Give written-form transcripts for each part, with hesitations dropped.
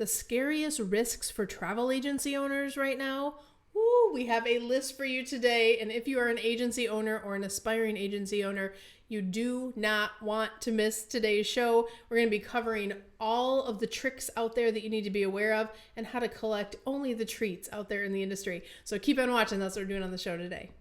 the scariest risks for travel agency owners right now. Woo, we have a list for you today. And if you are an agency owner or an aspiring agency owner, you do not want to miss today's show. We're going to be covering all of the tricks out there that you need to be aware of and how to collect only the treats out there in the industry. So keep on watching. That's what we're doing on the show today.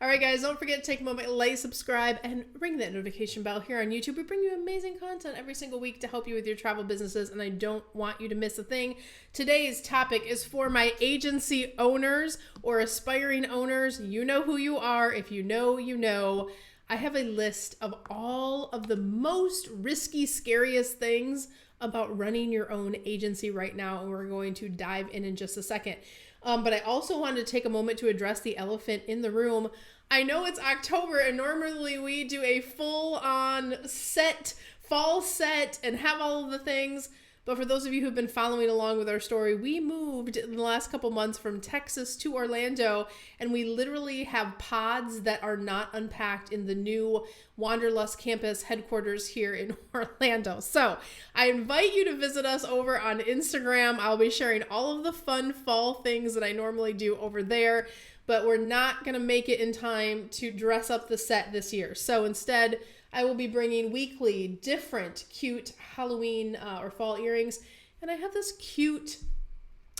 All right, guys, don't forget to take a moment, like, subscribe, and ring that notification bell here on YouTube. We bring you amazing content every single week to help you with your travel businesses, and I don't want you to miss a thing. Today's topic is for my agency owners or aspiring owners. You know who you are. If you know, you know. I have a list of all of the most risky, scariest things about running your own agency right now, and we're going to dive in just a second. But I also wanted to take a moment to address the elephant in the room. I know it's October and normally we do a full-on set, fall set, and have all of the things. But for those of you who've been following along with our story, we moved in the last couple months from Texas to Orlando, and we literally have pods that are not unpacked in the new Wanderlust campus headquarters here in Orlando. So I invite you to visit us over on Instagram. I'll be sharing all of the fun fall things that I normally do over there, but we're not going to make it in time to dress up the set this year. So instead, I will be bringing weekly different cute Halloween or fall earrings. And I have this cute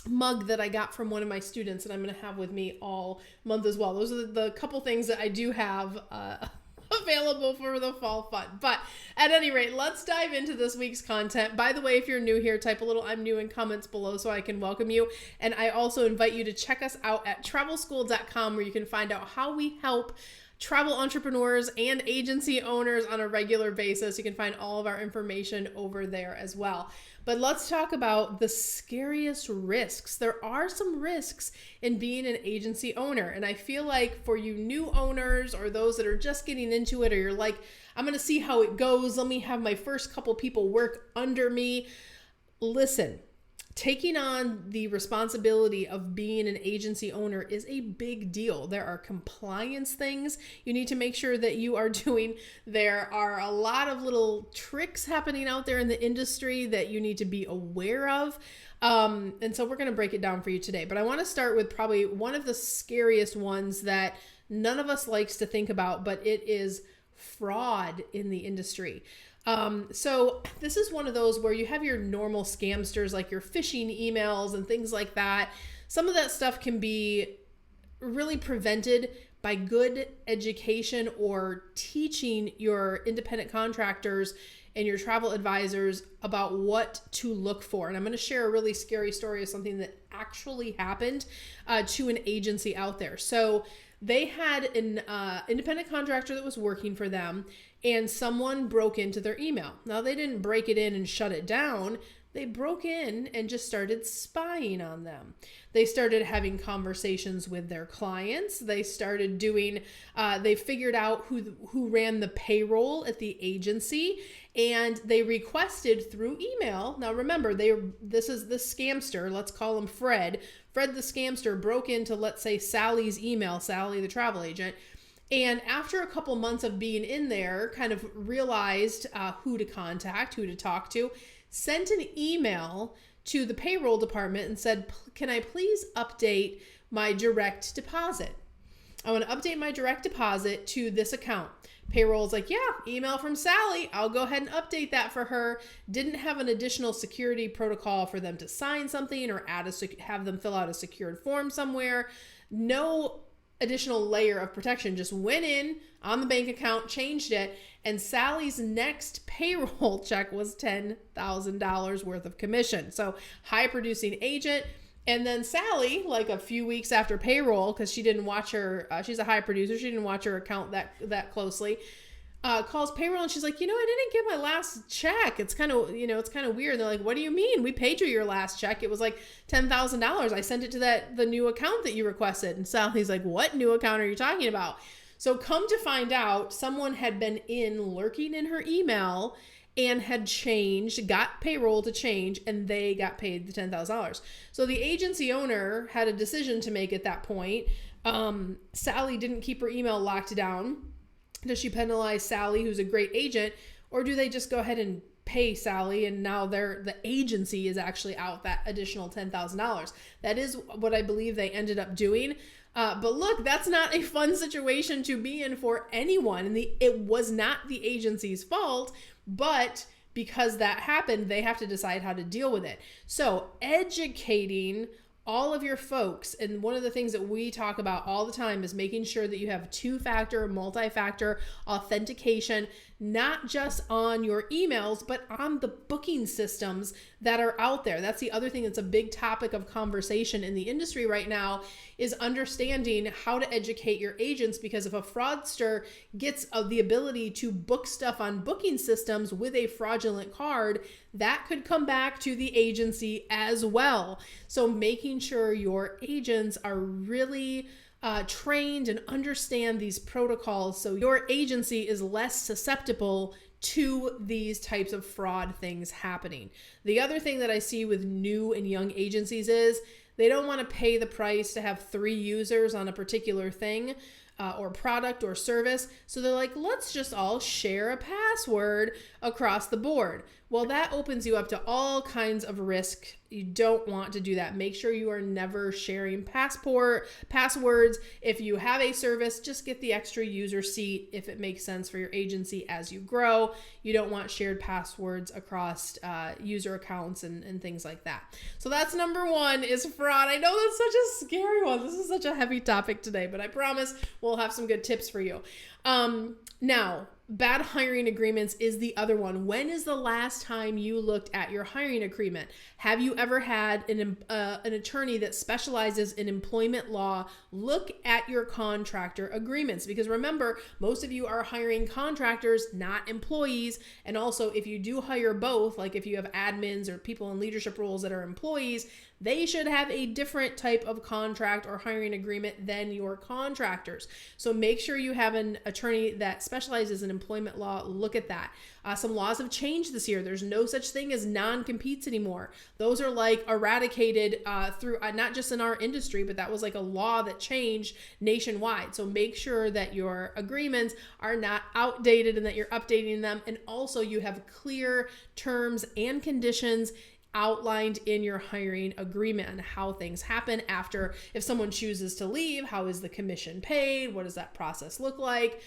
mug that I got from one of my students and I'm going to have with me all month as well. Those are the couple things that I do have available for the fall fun. But at any rate, let's dive into this week's content. By the way, if you're new here, type a little "I'm new" in comments below so I can welcome you. And I also invite you to check us out at travelschool.com where you can find out how we help travel entrepreneurs and agency owners on a regular basis. You can find all of our information over there as well. But let's talk about the scariest risks. There are some risks in being an agency owner. And I feel like for you new owners or those that are just getting into it, or you're like, I'm going to see how it goes. Let me have my first couple people work under me. Listen. Taking on the responsibility of being an agency owner is a big deal. There are compliance things you need to make sure that you are doing. There are a lot of little tricks happening out there in the industry that you need to be aware of. And so we're going to break it down for you today. But I want to start with probably one of the scariest ones that none of us likes to think about, but it is fraud in the industry. So this is one of those where you have your normal scamsters, like your phishing emails and things like that. Some of that stuff can be really prevented by good education or teaching your independent contractors and your travel advisors about what to look for. And I'm going to share a really scary story of something that actually happened to an agency out there. So they had an independent contractor that was working for them, and someone broke into their email. Now, they didn't break it in and shut it down. They broke in and just started spying on them. They started having conversations with their clients. They started doing, they figured out who ran the payroll at the agency, and they requested through email. Now, remember, this is the scamster. Let's call him Fred. Fred the scamster broke into, let's say, Sally's email, Sally the travel agent. And after a couple months of being in there, kind of realized who to contact, who to talk to, sent an email to the payroll department and said, can I please update my direct deposit? I want to update my direct deposit to this account. Payroll's like, yeah, email from Sally. I'll go ahead and update that for her. Didn't have an additional security protocol for them to sign something or have them fill out a secured form somewhere. No additional layer of protection, just went in on the bank account, changed it, and Sally's next payroll check was $10,000 worth of commission. So high producing agent. And then Sally, like a few weeks after payroll, because she didn't watch her, she's a high producer, she didn't watch her account that closely, calls payroll and she's like, I didn't get my last check. It's kind of, it's kind of weird. And they're like, what do you mean? We paid you your last check. It was like $10,000. I sent it to the new account that you requested. And Sally's like, what new account are you talking about? So come to find out, someone had been lurking in her email and had changed, got payroll to change, and they got paid the $10,000. So the agency owner had a decision to make at that point. Sally didn't keep her email locked down. Does she penalize Sally, who's a great agent, or do they just go ahead and pay Sally, and now the agency is actually out that additional $10,000? That is what I believe they ended up doing. But look, that's not a fun situation to be in for anyone. And it was not the agency's fault, but because that happened, they have to decide how to deal with it. So educating all of your folks, and one of the things that we talk about all the time is making sure that you have two-factor, multi-factor authentication, not just on your emails, but on the booking systems that are out there. That's the other thing that's a big topic of conversation in the industry right now, is understanding how to educate your agents, because if a fraudster gets the ability to book stuff on booking systems with a fraudulent card, that could come back to the agency as well. So making sure your agents are really trained and understand these protocols so your agency is less susceptible to these types of fraud things happening. The other thing that I see with new and young agencies is they don't want to pay the price to have 3 users on a particular thing or product or service. So they're like, let's just all share a password across the board. Well, that opens you up to all kinds of risk. You don't want to do that. Make sure you are never sharing passwords. If you have a service, just get the extra user seat if it makes sense for your agency as you grow. You don't want shared passwords across user accounts and things like that. So that's number 1 is fraud. I know that's such a scary one. This is such a heavy topic today, but I promise we'll have some good tips for you. Now, bad hiring agreements is the other one. When is the last time you looked at your hiring agreement? Have you ever had an attorney that specializes in employment law look at your contractor agreements? Because remember, most of you are hiring contractors, not employees. And also, if you do hire both, like if you have admins or people in leadership roles that are employees, they should have a different type of contract or hiring agreement than your contractors. So make sure you have an attorney that specializes in employment law. Look at that. Some laws have changed this year. There's no such thing as non-competes anymore. Those are like eradicated through not just in our industry, but that was like a law that changed nationwide. So make sure that your agreements are not outdated and that you're updating them. And also you have clear terms and conditions outlined in your hiring agreement and how things happen after. If someone chooses to leave, how is the commission paid? What does that process look like?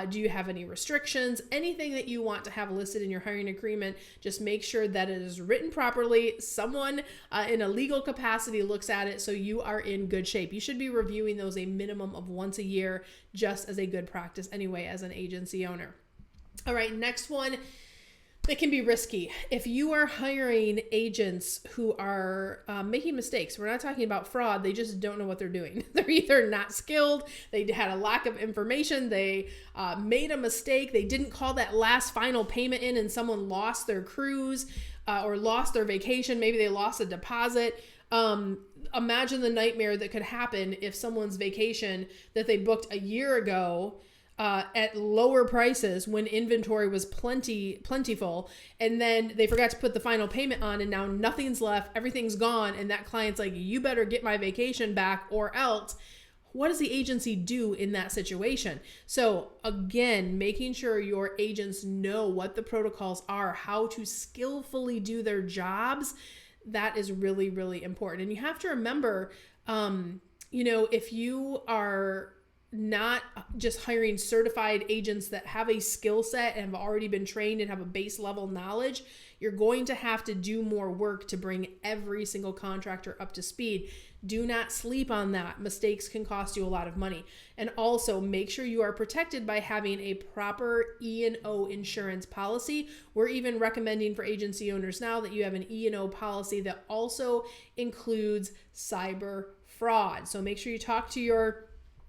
Do you have any restrictions? Anything that you want to have listed in your hiring agreement, just make sure that it is written properly. Someone in a legal capacity looks at it so you are in good shape. You should be reviewing those a minimum of once a year, just as a good practice anyway as an agency owner. All right, next one. It can be risky. If you are hiring agents who are making mistakes, we're not talking about fraud, they just don't know what they're doing. They're either not skilled, they had a lack of information, they made a mistake, they didn't call that last final payment in and someone lost their cruise or lost their vacation, maybe they lost a deposit. Imagine the nightmare that could happen if someone's vacation that they booked a year ago at lower prices when inventory was plentiful, and then they forgot to put the final payment on and now nothing's left, everything's gone, and that client's like, you better get my vacation back or else. What does the agency do in that situation? So again, making sure your agents know what the protocols are, how to skillfully do their jobs, that is really, really important. And you have to remember, if you are not just hiring certified agents that have a skill set and have already been trained and have a base level knowledge, you're going to have to do more work to bring every single contractor up to speed. Do not sleep on that. Mistakes can cost you a lot of money. And also make sure you are protected by having a proper E&O insurance policy. We're even recommending for agency owners now that you have an E&O policy that also includes cyber fraud. So make sure you talk to your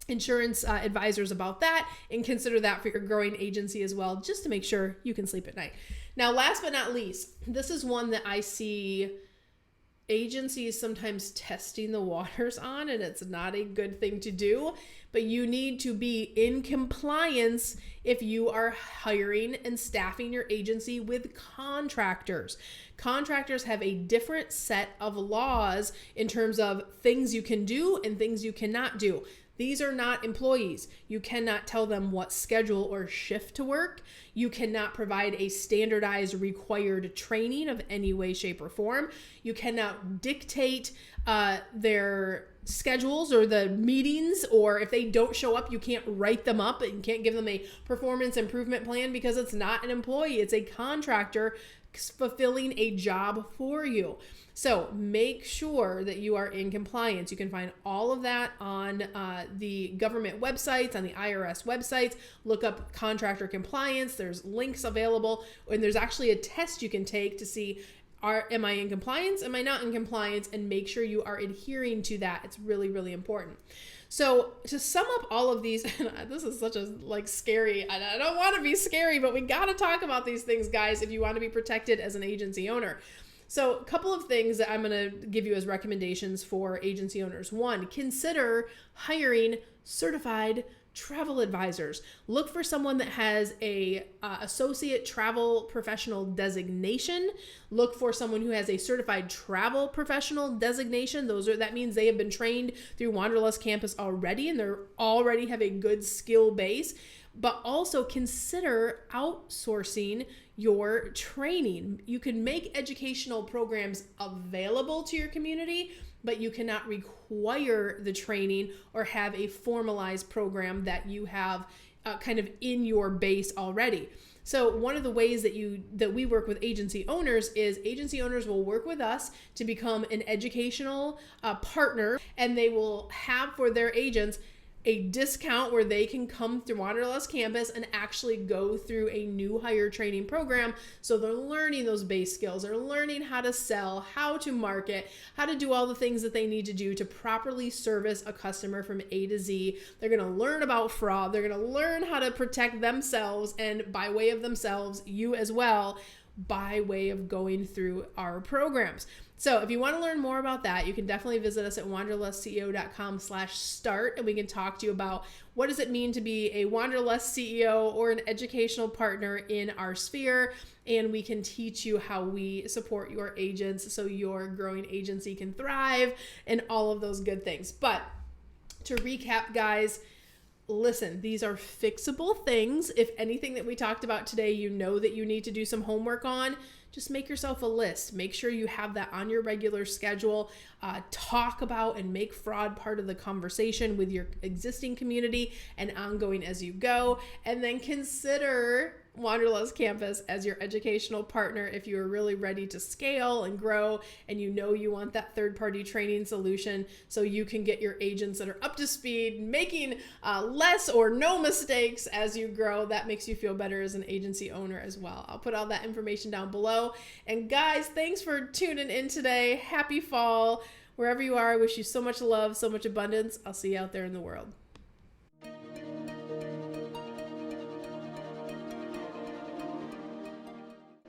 insurance advisors about that and consider that for your growing agency as well, just to make sure you can sleep at night. Now, last but not least, this is one that I see agencies sometimes testing the waters on, and it's not a good thing to do, but you need to be in compliance if you are hiring and staffing your agency with contractors. Contractors have a different set of laws in terms of things you can do and things you cannot do. These are not employees. You cannot tell them what schedule or shift to work. You cannot provide a standardized required training of any way, shape, or form. You cannot dictate their schedules or the meetings, or if they don't show up, you can't write them up and can't give them a performance improvement plan because it's not an employee. It's a contractor fulfilling a job for you. So make sure that you are in compliance. You can find all of that on the government websites, on the IRS websites. Look up contractor compliance. There's links available, and there's actually a test you can take to see, am I in compliance? Am I not in compliance? And make sure you are adhering to that. It's really, really important. So to sum up all of these, and this is such a scary, I don't want to be scary, but we got to talk about these things, guys, if you want to be protected as an agency owner. So a couple of things that I'm going to give you as recommendations for agency owners. One, consider hiring certified travel advisors. Look for someone that has a associate travel professional designation. Look for someone who has a certified travel professional designation. That means they have been trained through Wanderlust Campus already, and they're already have a good skill base. But also consider outsourcing your training. You can make educational programs available to your community, but you cannot require the training or have a formalized program that you have kind of in your base already. So one of the ways that we work with agency owners is agency owners will work with us to become an educational partner, and they will have for their agents a discount where they can come through Wanderlust Campus and actually go through a new hire training program. So they're learning those base skills. They're learning how to sell, how to market, how to do all the things that they need to do to properly service a customer from A to Z. They're going to learn about fraud. They're going to learn how to protect themselves, and by way of themselves, you as well, by way of going through our programs. So if you want to learn more about that, you can definitely visit us at wanderlustceo.com/start, and we can talk to you about what does it mean to be a Wanderlust CEO or an educational partner in our sphere, and we can teach you how we support your agents so your growing agency can thrive and all of those good things. But to recap, guys, listen, these are fixable things. If anything that we talked about today, you know that you need to do some homework on, just make yourself a list. Make sure you have that on your regular schedule. Talk about and make fraud part of the conversation with your existing community and ongoing as you go. And then consider Wanderlust Campus as your educational partner if you are really ready to scale and grow, and you know you want that third-party training solution so you can get your agents that are up to speed, making less or no mistakes as you grow. That makes you feel better as an agency owner as well. I'll put all that information down below. And guys, thanks for tuning in today. Happy fall. Wherever you are, I wish you so much love, so much abundance. I'll see you out there in the world.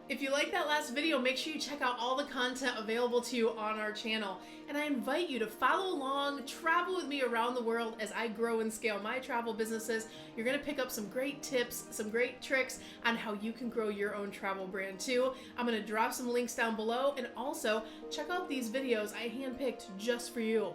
If you like that last video, make sure you check out all the content available to you on our channel. And I invite you to follow along, travel with me around the world as I grow and scale my travel businesses. You're going to pick up some great tips, some great tricks on how you can grow your own travel brand too. I'm going to drop some links down below, and also check out these videos I handpicked just for you.